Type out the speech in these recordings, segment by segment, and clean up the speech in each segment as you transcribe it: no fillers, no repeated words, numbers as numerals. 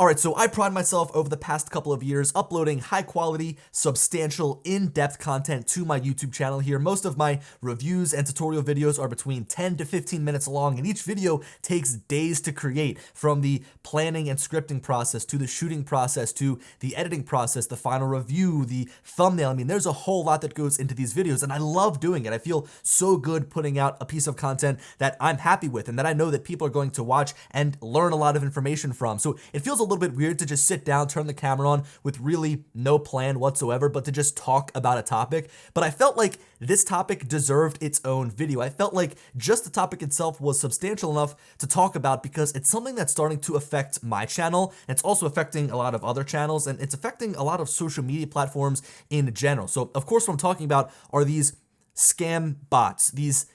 Alright, so I pride myself over the past couple of years uploading high quality, substantial, in-depth content to my YouTube channel here. Most of my reviews and tutorial videos are between 10 to 15 minutes long, and each video takes days to create, from the planning and scripting process to the shooting process to the editing process, the final review, the thumbnail. I mean, there's a whole lot that goes into these videos, and I love doing it. I feel so good putting out a piece of content that I'm happy with and that I know that people are going to watch and learn a lot of information from. So it feels a little bit weird to just sit down, turn the camera on with really no plan whatsoever, but to just talk about a topic. But I felt like this topic deserved its own video. I felt like just the topic itself was substantial enough to talk about because it's something that's starting to affect my channel. It's also affecting a lot of other channels, and it's affecting a lot of social media platforms in general. So of course what I'm talking about are these scam bots, these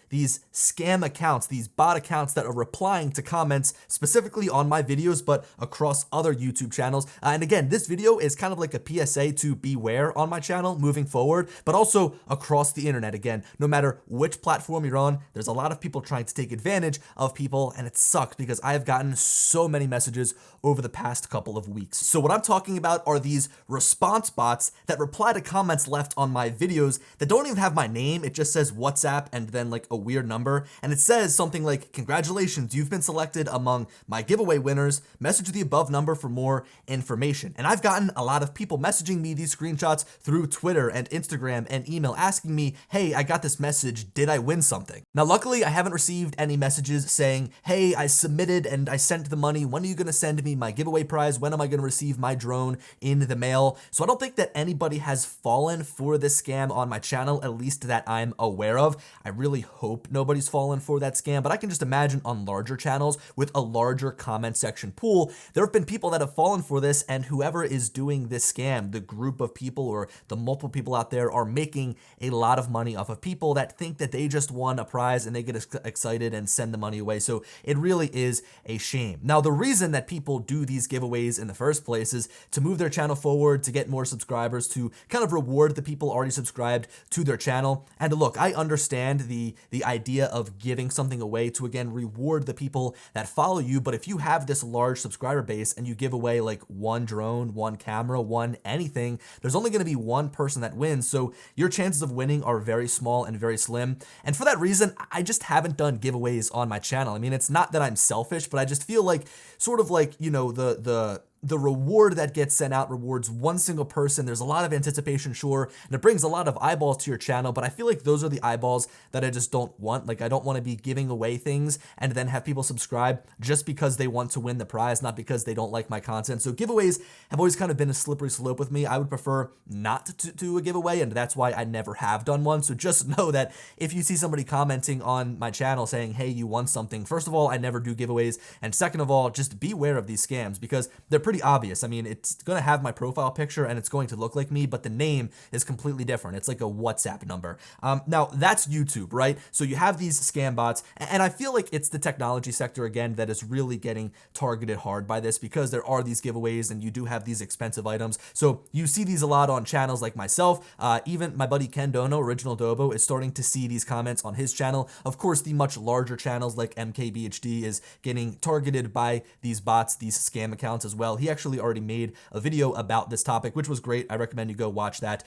scam accounts, these bot accounts that are replying to comments specifically on my videos, but across other YouTube channels. And again, this video is kind of like a PSA to beware on my channel moving forward, but also across the internet. Again, no matter which platform you're on, there's a lot of people trying to take advantage of people, and it sucks because I have gotten so many messages over the past couple of weeks. So what I'm talking about are these response bots that reply to comments left on my videos that don't even have my name. It just says WhatsApp and then like a weird number, and it says something like, "Congratulations, you've been selected among my giveaway winners. Message the above number for more information." And I've gotten a lot of people messaging me these screenshots through Twitter and Instagram and email asking me, "Hey, I got this message, did I win something?" Now luckily I haven't received any messages saying, "Hey, I submitted and I sent the money, when are you going to send me my giveaway prize? When am I going to receive my drone in the mail?" So I don't think that anybody has fallen for this scam on my channel, at least that I'm aware of. I really hope nobody's fallen for that scam, but I can just imagine on larger channels with a larger comment section pool, there have been people that have fallen for this, and whoever is doing this scam, the group of people or the multiple people out there, are making a lot of money off of people that think that they just won a prize and they get excited and send the money away. So it really is a shame. Now, the reason that people do these giveaways in the first place is to move their channel forward, to get more subscribers, to kind of reward the people already subscribed to their channel. And look, I understand the idea of giving something away to, again, reward the people that follow you. But if you have this large subscriber base and you give away like one drone, one camera, one anything, there's only going to be one person that wins. So your chances of winning are very small and very slim. And for that reason, I just haven't done giveaways on my channel. I mean, it's not that I'm selfish, but I just feel like sort of like, you know, the reward that gets sent out rewards one single person. There's a lot of anticipation, sure, and it brings a lot of eyeballs to your channel, but I feel like those are the eyeballs that I just don't want. Like, I don't want to be giving away things and then have people subscribe just because they want to win the prize, not because they don't like my content. So giveaways have always kind of been a slippery slope with me. I would prefer not to do a giveaway, and that's why I never have done one. So just know that if you see somebody commenting on my channel saying, "Hey, you won something," first of all, I never do giveaways, and second of all, just beware of these scams because they're pretty obvious. I mean, it's going to have my profile picture and it's going to look like me, but the name is completely different. It's like a WhatsApp number. Now that's YouTube, right? So you have these scam bots, and I feel like it's the technology sector again that is really getting targeted hard by this because there are these giveaways and you do have these expensive items. So you see these a lot on channels like myself. Even my buddy Ken Dono, Original Dobo, is starting to see these comments on his channel. Of course, the much larger channels like MKBHD is getting targeted by these bots, these scam accounts as well. He actually already made a video about this topic, which was great. I recommend you go watch that.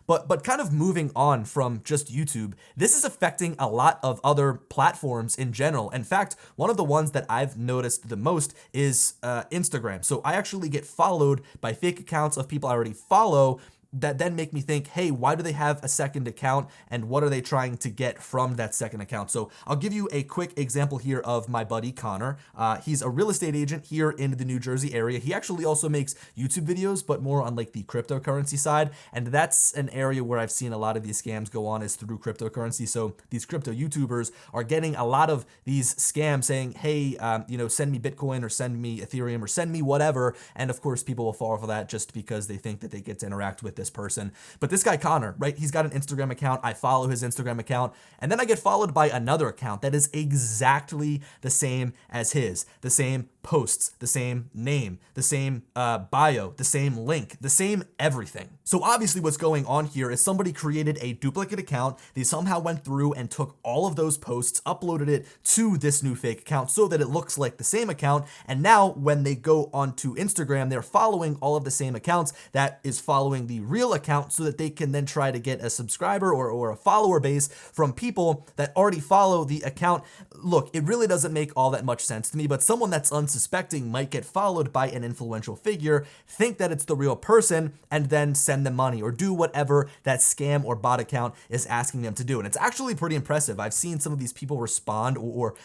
But kind of moving on from just YouTube, this is affecting a lot of other platforms in general. In fact, one of the ones that I've noticed the most is Instagram. So I actually get followed by fake accounts of people I already follow that then make me think, hey, why do they have a second account and what are they trying to get from that second account? So I'll give you a quick example here of my buddy Connor. He's a real estate agent here in the New Jersey area. He actually also makes YouTube videos, but more on like the cryptocurrency side. And that's an area where I've seen a lot of these scams go on, is through cryptocurrency. So these crypto YouTubers are getting a lot of these scams saying, hey, you know, send me Bitcoin or send me Ethereum or send me whatever. And of course, people will fall for that just because they think that they get to interact with this person. But this guy Connor, right, he's got an Instagram account. I follow his Instagram account, and then I get followed by another account that is exactly the same as his, the same posts, the same name, the same bio, the same link, the same everything. So obviously what's going on here is somebody created a duplicate account. They somehow went through and took all of those posts, uploaded it to this new fake account so that it looks like the same account. And now when they go onto Instagram, they're following all of the same accounts that is following the real account so that they can then try to get a subscriber or a follower base from people that already follow the account. Look, it really doesn't make all that much sense to me, but someone that's unsuspecting might get followed by an influential figure, think that it's the real person, and then send them money or do whatever that scam or bot account is asking them to do. And it's actually pretty impressive. I've seen some of these people respond or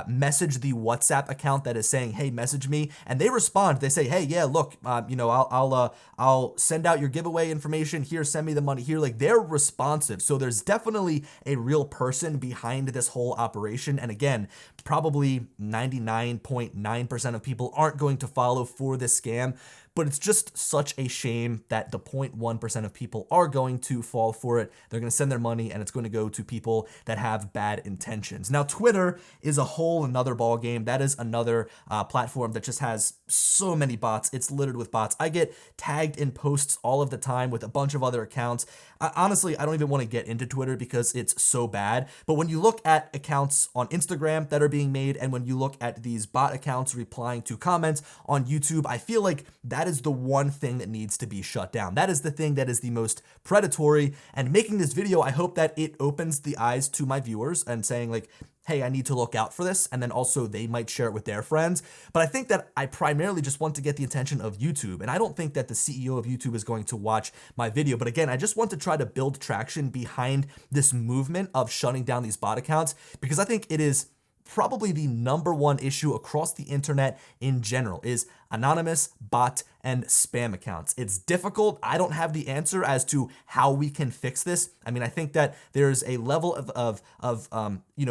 message the WhatsApp account that is saying, hey, message me, and they respond. They say, hey, yeah, look, I'll send out your giveaway information here, send me the money here. Like, they're responsive. So there's definitely a real person behind this whole operation. And again, probably 99.9% of people aren't going to follow for this scam, but it's just such a shame that the 0.1% of people are going to fall for it. They're going to send their money and it's going to go to people that have bad intentions. Now, Twitter is a whole another ball game. That is another platform that just has so many bots. It's littered with bots. I get tagged in posts all of the time with a bunch of other accounts. Honestly, I don't even want to get into Twitter because it's so bad. But when you look at accounts on Instagram that are being made, and when you look at these bot accounts replying to comments on YouTube, I feel like that is the one thing that needs to be shut down. That is the thing that is the most predatory. And making this video, I hope that it opens the eyes to my viewers and saying like, hey, I need to look out for this. And then also they might share it with their friends. But I think that I primarily just want to get the attention of YouTube. And I don't think that the CEO of YouTube is going to watch my video. But again, I just want to try to build traction behind this movement of shutting down these bot accounts, because I think it is probably the #1 issue across the internet in general is anonymous, bot, and spam accounts. It's difficult. I don't have the answer as to how we can fix this. I mean, I think that there's a level of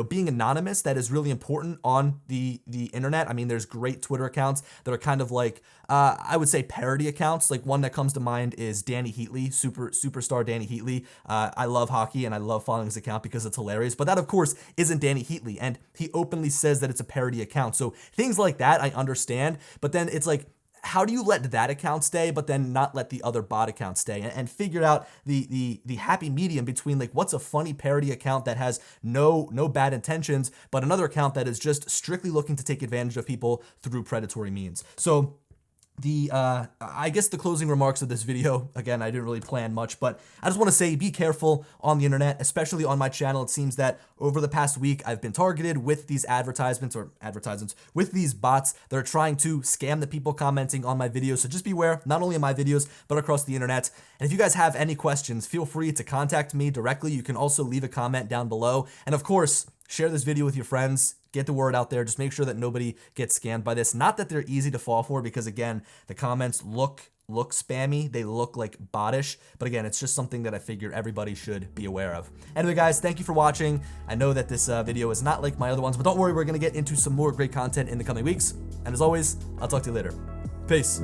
being anonymous that is really important on the internet. I mean, there's great Twitter accounts that are kind of like, I would say parody accounts. Like one that comes to mind is Danny Heatley, superstar Danny Heatley. I love hockey and I love following his account because it's hilarious. But that, of course, isn't Danny Heatley, and he openly says that it's a parody account. So things like that I understand, but then it's like, how do you let that account stay, but then not let the other bot account stay, and figure out the happy medium between like what's a funny parody account that has no bad intentions, but another account that is just strictly looking to take advantage of people through predatory means. So I guess the closing remarks of this video, again, I didn't really plan much, but I just want to say be careful on the internet, especially on my channel. It seems that over the past week, I've been targeted with these advertisements with these bots that are trying to scam the people commenting on my videos. So just beware, not only on my videos, but across the internet. And if you guys have any questions, feel free to contact me directly. You can also leave a comment down below. And of course, share this video with your friends. Get the word out there. Just make sure that nobody gets scammed by this. Not that they're easy to fall for, because again, the comments look spammy. They look like bottish. But again, it's just something that I figure everybody should be aware of. Anyway, guys, thank you for watching. I know that this video is not like my other ones, but don't worry, we're going to get into some more great content in the coming weeks. And as always, I'll talk to you later. Peace.